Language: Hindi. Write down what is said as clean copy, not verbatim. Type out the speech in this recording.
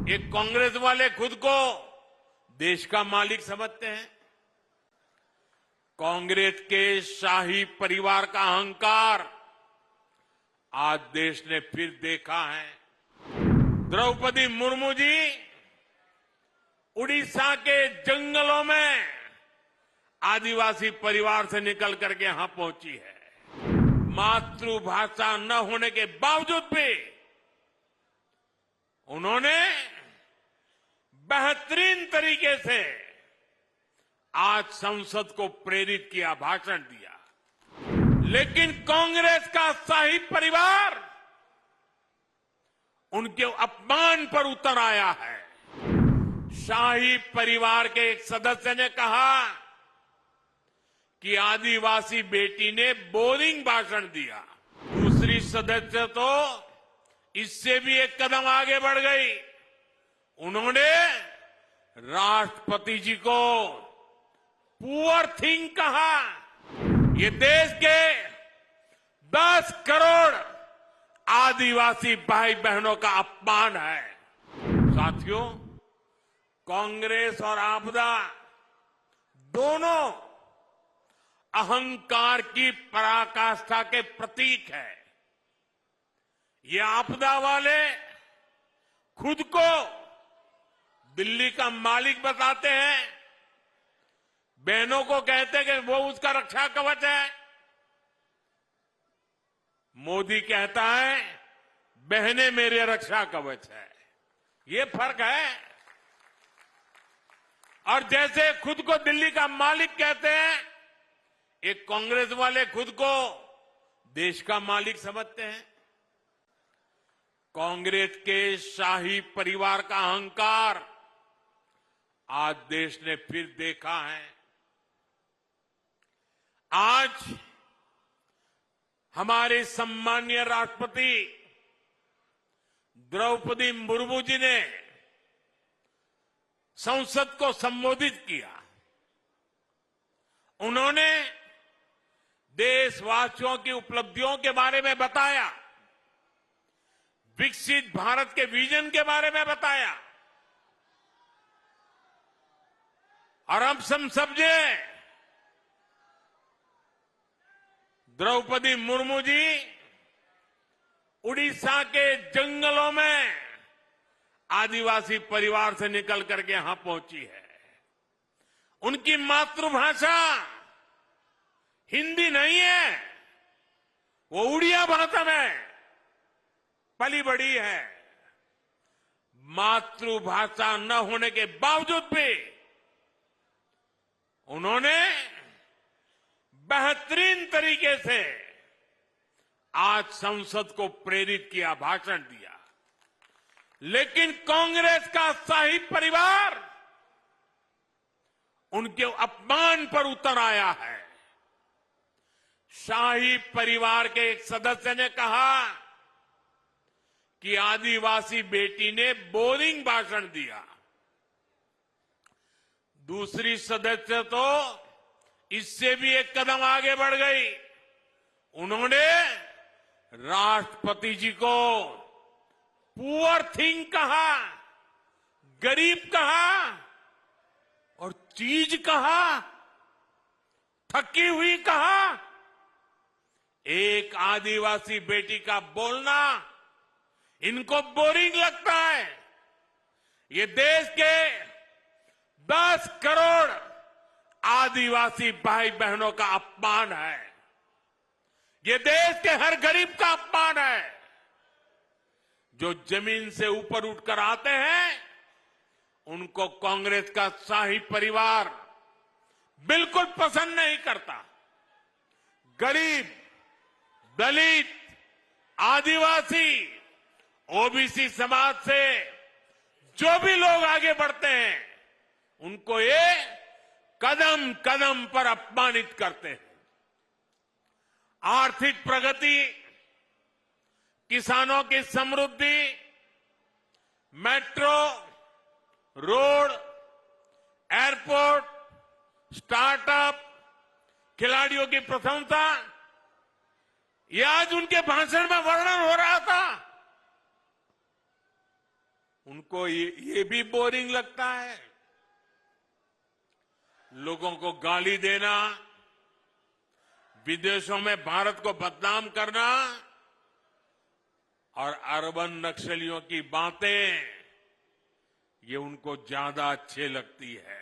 ये कांग्रेस वाले खुद को देश का मालिक समझते हैं। कांग्रेस के शाही परिवार का अहंकार आज देश ने फिर देखा है। द्रौपदी मुर्मू जी उड़ीसा के जंगलों में आदिवासी परिवार से निकल करके यहां पहुंची है। मातृभाषा न होने के बावजूद भी उन्होंने बेहतरीन तरीके से आज संसद को प्रेरित किया, भाषण दिया। लेकिन कांग्रेस का शाही परिवार उनके अपमान पर उतर आया है। शाही परिवार के एक सदस्य ने कहा कि आदिवासी बेटी ने बोरिंग भाषण दिया। दूसरी सदस्य तो इससे भी एक कदम आगे बढ़ गई। उन्होंने राष्ट्रपति जी को पुअर थिंग कहा। ये देश के 10 करोड़ आदिवासी भाई बहनों का अपमान है। साथियों, कांग्रेस और आपदा दोनों अहंकार की पराकाष्ठा के प्रतीक है। ये आपदा वाले खुद को दिल्ली का मालिक बताते हैं, बहनों को कहते हैं कि वो उसका रक्षा कवच है। मोदी कहता है बहनें मेरे रक्षा कवच है। ये फर्क है। और जैसे खुद को दिल्ली का मालिक कहते हैं, एक कांग्रेस वाले खुद को देश का मालिक समझते हैं। कांग्रेस के शाही परिवार का अहंकार आज देश ने फिर देखा है। आज हमारे सम्मानीय राष्ट्रपति द्रौपदी मुर्मू जी ने संसद को संबोधित किया। उन्होंने देशवासियों की उपलब्धियों के बारे में बताया, विकसित भारत के विजन के बारे में बताया। और हम समझे द्रौपदी मुर्मू जी उड़ीसा के जंगलों में आदिवासी परिवार से निकल करके यहां पहुंची है। उनकी मातृभाषा हिंदी नहीं है, वो उड़िया भाषा में पली बड़ी है। मातृभाषा न होने के बावजूद भी उन्होंने बेहतरीन तरीके से आज संसद को प्रेरित किया, भाषण दिया। लेकिन कांग्रेस का शाही परिवार उनके अपमान पर उतर आया है। शाही परिवार के एक सदस्य ने कहा कि आदिवासी बेटी ने बोरिंग भाषण दिया। दूसरी सदस्य तो इससे भी एक कदम आगे बढ़ गई। उन्होंने राष्ट्रपति जी को पुअर थिंग कहा, गरीब कहा और चीज कहा, थकी हुई कहा। एक आदिवासी बेटी का बोलना इनको बोरिंग लगता है। ये देश के 10 करोड़ आदिवासी भाई बहनों का अपमान है। ये देश के हर गरीब का अपमान है। जो जमीन से ऊपर उठकर आते हैं, उनको कांग्रेस का शाही परिवार बिल्कुल पसंद नहीं करता। गरीब, दलित, आदिवासी, ओबीसी समाज से जो भी लोग आगे बढ़ते हैं, उनको ये कदम कदम पर अपमानित करते हैं। आर्थिक प्रगति, किसानों की समृद्धि, मेट्रो, रोड, एयरपोर्ट, स्टार्टअप, खिलाड़ियों की प्रशंसा, ये आज उनके भाषण में वर्णन हो रहा था। उनको ये भी बोरिंग लगता है। लोगों को गाली देना, विदेशों में भारत को बदनाम करना और अर्बन नक्सलियों की बातें, ये उनको ज्यादा अच्छी लगती है।